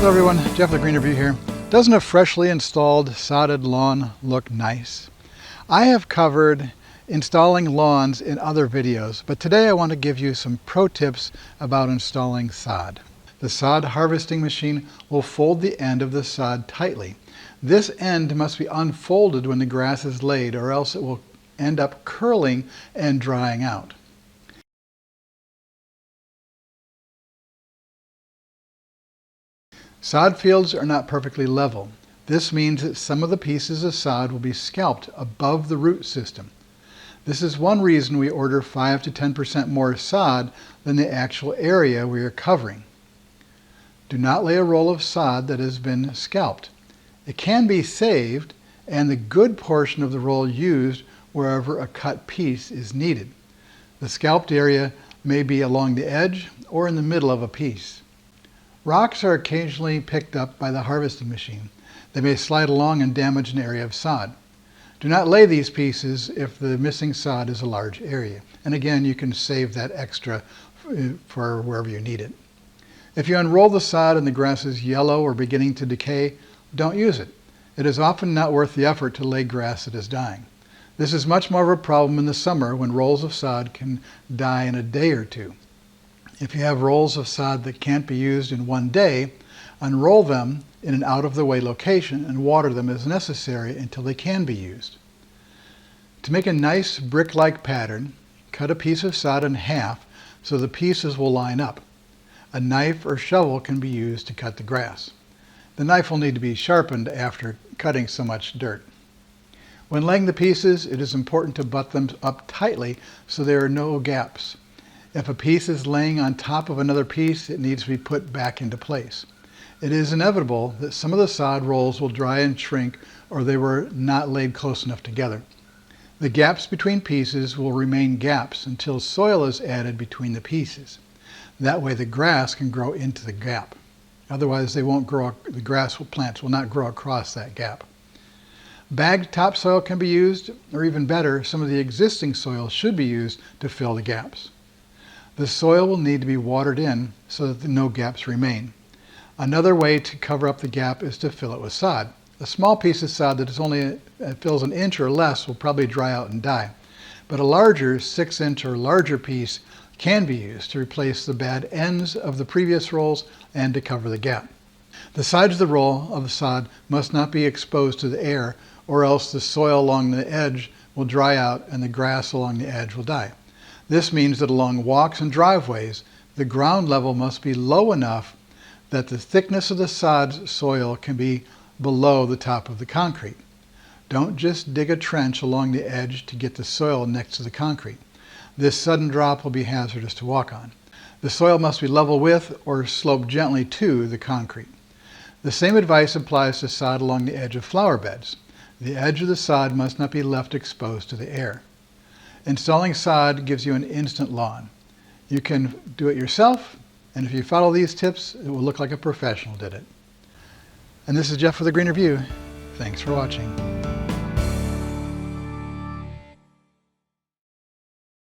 Hello everyone, Jeff with Green Review here. Doesn't a freshly installed sodded lawn look nice? I have covered installing lawns in other videos, but today I want to give you some pro tips about installing sod. The sod harvesting machine will fold the end of the sod tightly. This end must be unfolded when the grass is laid, or else it will end up curling and drying out. Sod fields are not perfectly level. This means that some of the pieces of sod will be scalped above the root system. This is one reason we order 5 to 10% more sod than the actual area we are covering. Do not lay a roll of sod that has been scalped. It can be saved and the good portion of the roll used wherever a cut piece is needed. The scalped area may be along the edge or in the middle of a piece. Rocks are occasionally picked up by the harvesting machine. They may slide along and damage an area of sod. Do not lay these pieces if the missing sod is a large area. And again, you can save that extra for wherever you need it. If you unroll the sod and the grass is yellow or beginning to decay, don't use it. It is often not worth the effort to lay grass that is dying. This is much more of a problem in the summer when rolls of sod can die in a day or two. If you have rolls of sod that can't be used in one day, unroll them in an out-of-the-way location and water them as necessary until they can be used. To make a nice brick-like pattern, cut a piece of sod in half so the pieces will line up. A knife or shovel can be used to cut the grass. The knife will need to be sharpened after cutting so much dirt. When laying the pieces, it is important to butt them up tightly so there are no gaps. If a piece is laying on top of another piece, it needs to be put back into place. It is inevitable that some of the sod rolls will dry and shrink, or they were not laid close enough together. The gaps between pieces will remain gaps until soil is added between the pieces. That way the grass can grow into the gap. Otherwise the plants will not grow across that gap. Bagged topsoil can be used, or even better, some of the existing soil should be used to fill the gaps. The soil will need to be watered in so that no gaps remain. Another way to cover up the gap is to fill it with sod. A small piece of sod that fills an inch or less will probably dry out and die. But a larger 6-inch or larger piece can be used to replace the bad ends of the previous rolls and to cover the gap. The sides of the roll of the sod must not be exposed to the air, or else the soil along the edge will dry out and the grass along the edge will die. This means that along walks and driveways, the ground level must be low enough that the thickness of the sod soil can be below the top of the concrete. Don't just dig a trench along the edge to get the soil next to the concrete. This sudden drop will be hazardous to walk on. The soil must be level with or slope gently to the concrete. The same advice applies to sod along the edge of flower beds. The edge of the sod must not be left exposed to the air. Installing sod gives you an instant lawn. You can do it yourself, and if you follow these tips, it will look like a professional did it. And this is Jeff with the Green Review. Thanks for watching.